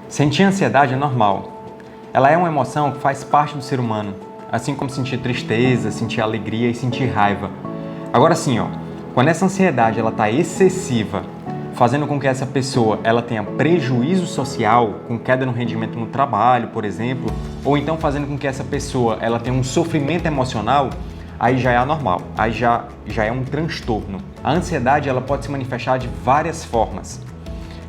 Sentir ansiedade é normal. Ela é uma emoção que faz parte do ser humano, assim como sentir tristeza, sentir alegria e sentir raiva. Agora sim, quando essa ansiedade ela está excessiva, fazendo com que essa pessoa ela tenha prejuízo social, com queda no rendimento no trabalho, por exemplo, ou então fazendo com que essa pessoa ela tenha um sofrimento emocional, aí já é anormal, aí já é um transtorno. A ansiedade ela pode se manifestar de várias formas.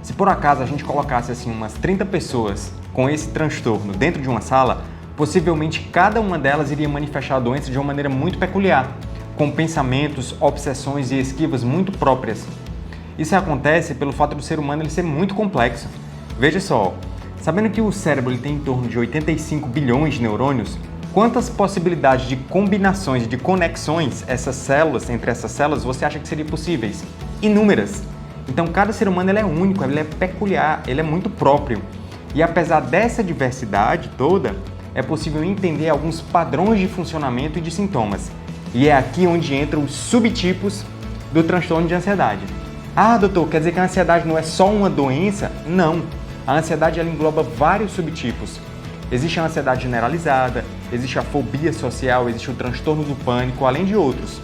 Se por acaso a gente colocasse assim umas 30 pessoas com esse transtorno dentro de uma sala, possivelmente cada uma delas iria manifestar a doença de uma maneira muito peculiar, com pensamentos, obsessões e esquivas muito próprias. Isso acontece pelo fato do ser humano ele ser muito complexo. Veja só, sabendo que o cérebro ele tem em torno de 85 bilhões de neurônios, quantas possibilidades de combinações, de conexões entre essas células você acha que seriam possíveis? Inúmeras! Então cada ser humano ele é único, ele é peculiar, ele é muito próprio. E apesar dessa diversidade toda, é possível entender alguns padrões de funcionamento e de sintomas. E é aqui onde entram os subtipos do transtorno de ansiedade. Ah, doutor, quer dizer que a ansiedade não é só uma doença? Não. A ansiedade ela engloba vários subtipos. Existe a ansiedade generalizada, existe a fobia social, existe o transtorno do pânico, além de outros.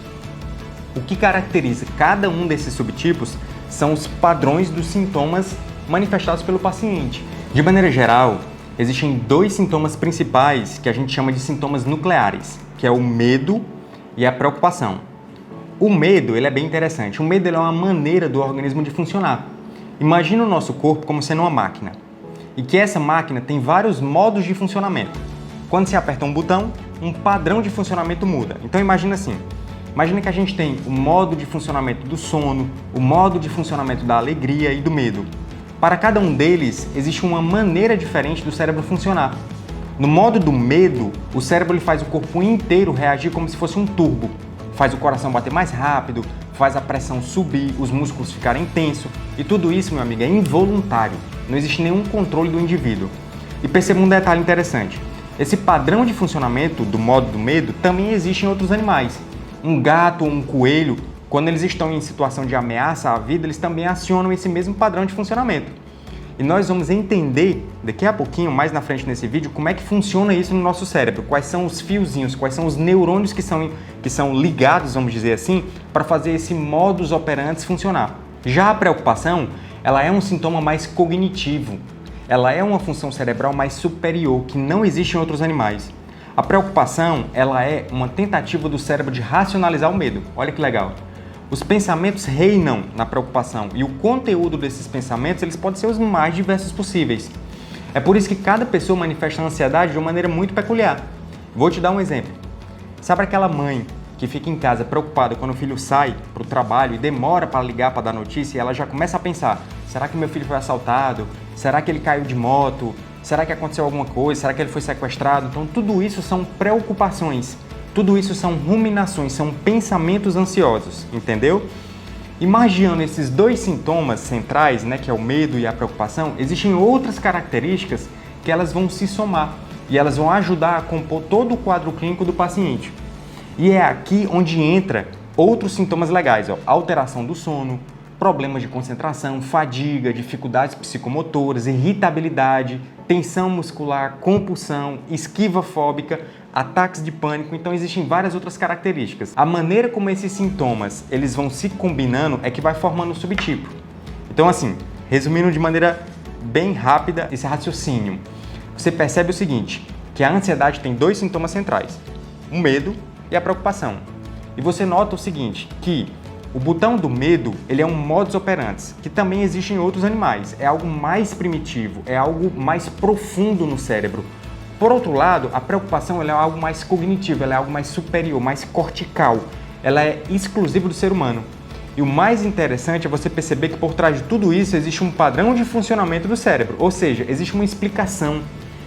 O que caracteriza cada um desses subtipos são os padrões dos sintomas manifestados pelo paciente. De maneira geral, existem dois sintomas principais que a gente chama de sintomas nucleares, que é o medo e a preocupação. O medo ele é bem interessante. O medo ele é uma maneira do organismo de funcionar. Imagina o nosso corpo como sendo uma máquina e que essa máquina tem vários modos de funcionamento. Quando se aperta um botão, um padrão de funcionamento muda. Então imagina assim. Imagina que a gente tem o modo de funcionamento do sono, o modo de funcionamento da alegria e do medo. Para cada um deles, existe uma maneira diferente do cérebro funcionar. No modo do medo, o cérebro ele faz o corpo inteiro reagir como se fosse um turbo. Faz o coração bater mais rápido, faz a pressão subir, os músculos ficarem tensos. E tudo isso, meu amigo, é involuntário. Não existe nenhum controle do indivíduo. E perceba um detalhe interessante. Esse padrão de funcionamento do modo do medo também existe em outros animais. Um gato ou um coelho, quando eles estão em situação de ameaça à vida, eles também acionam esse mesmo padrão de funcionamento. E nós vamos entender daqui a pouquinho, mais na frente nesse vídeo, como é que funciona isso no nosso cérebro, quais são os fiozinhos, quais são os neurônios que são ligados, vamos dizer assim, para fazer esse modus operandi funcionar. Já a preocupação, ela é um sintoma mais cognitivo, ela é uma função cerebral mais superior, que não existe em outros animais. A preocupação, ela é uma tentativa do cérebro de racionalizar o medo. Olha que legal. Os pensamentos reinam na preocupação e o conteúdo desses pensamentos eles podem ser os mais diversos possíveis. É por isso que cada pessoa manifesta a ansiedade de uma maneira muito peculiar. Vou te dar um exemplo. Sabe aquela mãe que fica em casa preocupada quando o filho sai para o trabalho e demora para ligar para dar notícia e ela já começa a pensar: será que meu filho foi assaltado? Será que ele caiu de moto? Será que aconteceu alguma coisa? Será que ele foi sequestrado? Então tudo isso são preocupações. Tudo isso são ruminações, são pensamentos ansiosos, entendeu? Imaginando esses dois sintomas centrais, que é o medo e a preocupação, existem outras características que elas vão se somar e elas vão ajudar a compor todo o quadro clínico do paciente. E é aqui onde entra outros sintomas legais, alteração do sono, problemas de concentração, fadiga, dificuldades psicomotoras, irritabilidade, tensão muscular, compulsão, esquiva fóbica, ataques de pânico. Então existem várias outras características. A maneira como esses sintomas eles vão se combinando é que vai formando o subtipo. Então assim, resumindo de maneira bem rápida esse raciocínio, você percebe o seguinte, que a ansiedade tem dois sintomas centrais, o medo e a preocupação. E você nota o seguinte, que o botão do medo, ele é um modus operandi, que também existe em outros animais. É algo mais primitivo, é algo mais profundo no cérebro. Por outro lado, a preocupação ela é algo mais cognitivo, ela é algo mais superior, mais cortical. Ela é exclusiva do ser humano. E o mais interessante é você perceber que por trás de tudo isso existe um padrão de funcionamento do cérebro. Ou seja, existe uma explicação,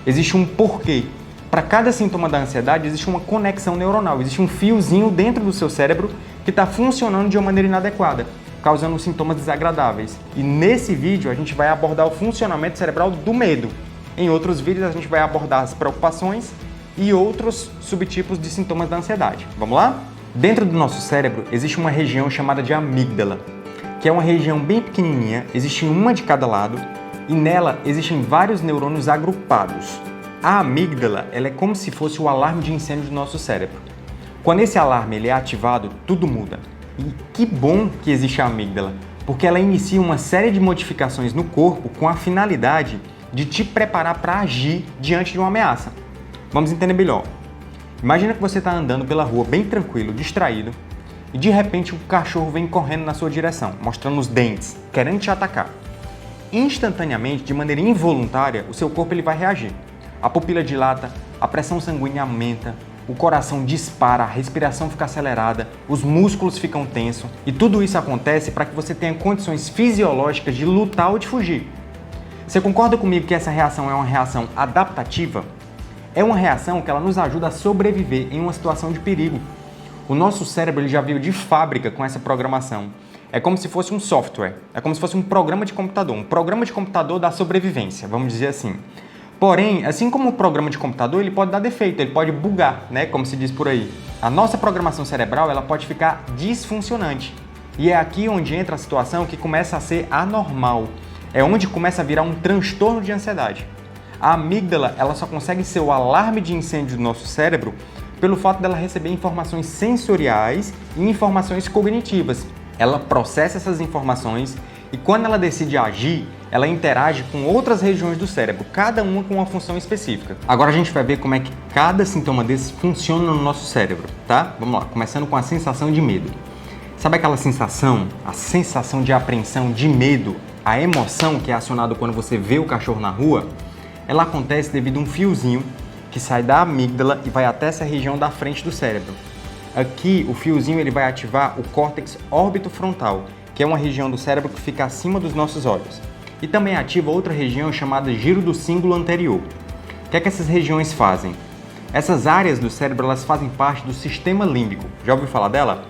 existe um porquê. Para cada sintoma da ansiedade existe uma conexão neuronal, existe um fiozinho dentro do seu cérebro que está funcionando de uma maneira inadequada, causando sintomas desagradáveis. E nesse vídeo a gente vai abordar o funcionamento cerebral do medo. Em outros vídeos a gente vai abordar as preocupações e outros subtipos de sintomas da ansiedade. Vamos lá? Dentro do nosso cérebro existe uma região chamada de amígdala, que é uma região bem pequenininha, existe uma de cada lado, e nela existem vários neurônios agrupados. A amígdala ela é como se fosse o alarme de incêndio do nosso cérebro. Quando esse alarme ele é ativado, tudo muda. E que bom que existe a amígdala, porque ela inicia uma série de modificações no corpo com a finalidade de te preparar para agir diante de uma ameaça. Vamos entender melhor. Imagina que você está andando pela rua bem tranquilo, distraído, e de repente um cachorro vem correndo na sua direção, mostrando os dentes, querendo te atacar. Instantaneamente, de maneira involuntária, o seu corpo ele vai reagir. A pupila dilata, a pressão sanguínea aumenta, o coração dispara, a respiração fica acelerada, os músculos ficam tensos e tudo isso acontece para que você tenha condições fisiológicas de lutar ou de fugir. Você concorda comigo que essa reação é uma reação adaptativa? É uma reação que ela nos ajuda a sobreviver em uma situação de perigo. O nosso cérebro ele já veio de fábrica com essa programação. É como se fosse um software, é como se fosse um programa de computador da sobrevivência, vamos dizer assim. Porém, assim como o programa de computador, ele pode dar defeito, ele pode bugar, né, como se diz por aí. A nossa programação cerebral, ela pode ficar disfuncionante. E é aqui onde entra a situação que começa a ser anormal. É onde começa a virar um transtorno de ansiedade. A amígdala, ela só consegue ser o alarme de incêndio do nosso cérebro pelo fato dela receber informações sensoriais e informações cognitivas. Ela processa essas informações e quando ela decide agir, ela interage com outras regiões do cérebro, cada uma com uma função específica. Agora a gente vai ver como é que cada sintoma desse funciona no nosso cérebro, tá? Vamos lá, começando com a sensação de medo. Sabe aquela sensação, a sensação de apreensão, de medo, a emoção que é acionada quando você vê o cachorro na rua? Ela acontece devido a um fiozinho que sai da amígdala e vai até essa região da frente do cérebro. Aqui, o fiozinho ele vai ativar o córtex orbitofrontal, que é uma região do cérebro que fica acima dos nossos olhos. E também ativa outra região chamada giro do cíngulo anterior. O que é que essas regiões fazem? Essas áreas do cérebro elas fazem parte do sistema límbico. Já ouviu falar dela?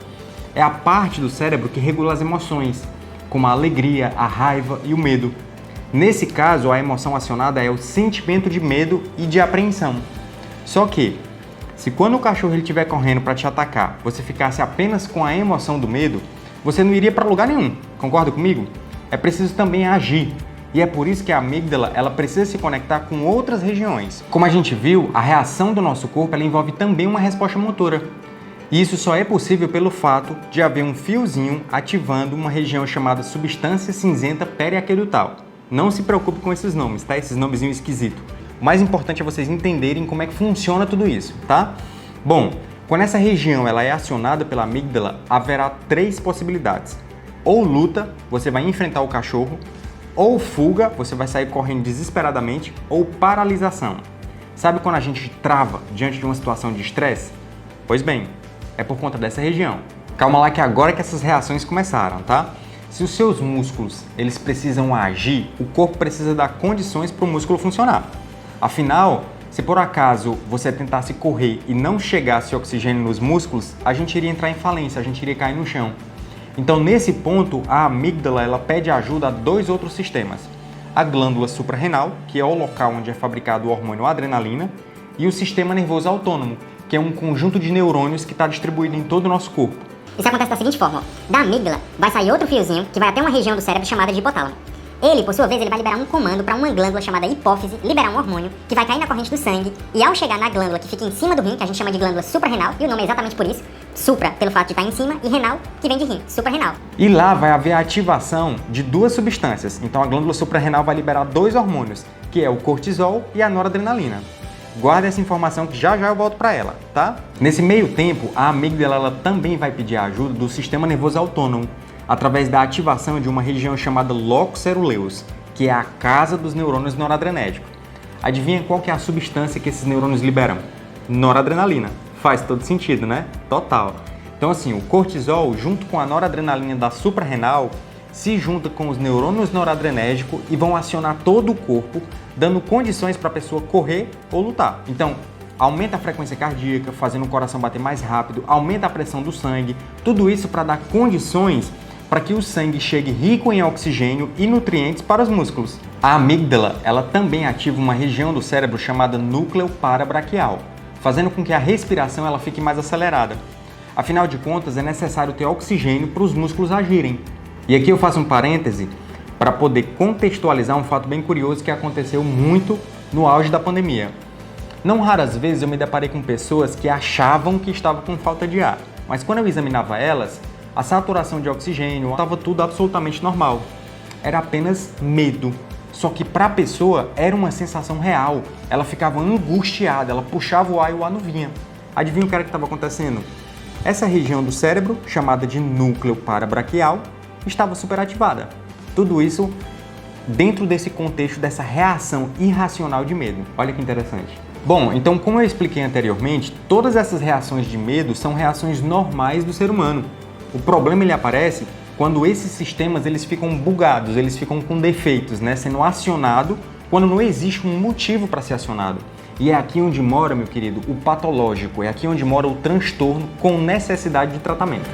É a parte do cérebro que regula as emoções, como a alegria, a raiva e o medo. Nesse caso, a emoção acionada é o sentimento de medo e de apreensão. Só que, se quando o cachorro estiver correndo para te atacar, você ficasse apenas com a emoção do medo, você não iria para lugar nenhum. Concorda comigo? É preciso também agir. E é por isso que a amígdala ela precisa se conectar com outras regiões. Como a gente viu, a reação do nosso corpo ela envolve também uma resposta motora. E isso só é possível pelo fato de haver um fiozinho ativando uma região chamada substância cinzenta periaquedutal. Não se preocupe com esses nomes, tá? Esses nomezinhos esquisitos. O mais importante é vocês entenderem como é que funciona tudo isso, tá? Bom, quando essa região ela é acionada pela amígdala, haverá 3 possibilidades. Ou luta, você vai enfrentar o cachorro, ou fuga, você vai sair correndo desesperadamente, ou paralisação. Sabe quando a gente trava diante de uma situação de estresse? Pois bem, é por conta dessa região. Calma lá que agora que essas reações começaram, tá? Se os seus músculos eles precisam agir, o corpo precisa dar condições para o músculo funcionar. Afinal, se por acaso você tentasse correr e não chegasse oxigênio nos músculos, a gente iria entrar em falência, a gente iria cair no chão. Então, nesse ponto, a amígdala ela pede ajuda a 2 outros sistemas. A glândula suprarrenal, que é o local onde é fabricado o hormônio adrenalina, e o sistema nervoso autônomo, que é um conjunto de neurônios que está distribuído em todo o nosso corpo. Isso acontece da seguinte forma, ó. Da amígdala vai sair outro fiozinho que vai até uma região do cérebro chamada de hipotálamo. Ele, por sua vez, ele vai liberar um comando para uma glândula chamada hipófise, liberar um hormônio que vai cair na corrente do sangue e ao chegar na glândula que fica em cima do rim, que a gente chama de glândula suprarrenal, e o nome é exatamente por isso, supra, pelo fato de estar em cima, e renal, que vem de rim, suprarrenal. E lá vai haver a ativação de 2 substâncias. Então a glândula suprarrenal vai liberar 2 hormônios, que é o cortisol e a noradrenalina. Guarda essa informação que já eu volto para ela, tá? Nesse meio tempo, a amígdala ela também vai pedir a ajuda do sistema nervoso autônomo, através da ativação de uma região chamada locus ceruleus, que é a casa dos neurônios noradrenérgicos. Adivinha qual que é a substância que esses neurônios liberam? Noradrenalina. Faz todo sentido, né? Total. Então assim, o cortisol, junto com a noradrenalina da suprarrenal, se junta com os neurônios noradrenérgicos e vão acionar todo o corpo, dando condições para a pessoa correr ou lutar. Então, aumenta a frequência cardíaca, fazendo o coração bater mais rápido, aumenta a pressão do sangue, tudo isso para dar condições para que o sangue chegue rico em oxigênio e nutrientes para os músculos. A amígdala, ela também ativa uma região do cérebro chamada núcleo parabraquial, fazendo com que a respiração ela fique mais acelerada. Afinal de contas, é necessário ter oxigênio para os músculos agirem. E aqui eu faço um parêntese, para poder contextualizar um fato bem curioso que aconteceu muito no auge da pandemia. Não raras vezes eu me deparei com pessoas que achavam que estavam com falta de ar, mas quando eu examinava elas, a saturação de oxigênio estava tudo absolutamente normal. Era apenas medo. Só que para a pessoa era uma sensação real. Ela ficava angustiada, ela puxava o ar e o ar não vinha. Adivinha o que era que estava acontecendo? Essa região do cérebro, chamada de núcleo parabraquial, estava superativada. Tudo isso dentro desse contexto dessa reação irracional de medo. Olha que interessante. Bom, então como eu expliquei anteriormente, todas essas reações de medo são reações normais do ser humano. O problema ele aparece quando esses sistemas eles ficam bugados, eles ficam com defeitos, né, sendo acionado quando não existe um motivo para ser acionado. E é aqui onde mora, meu querido, o patológico, é aqui onde mora o transtorno com necessidade de tratamento.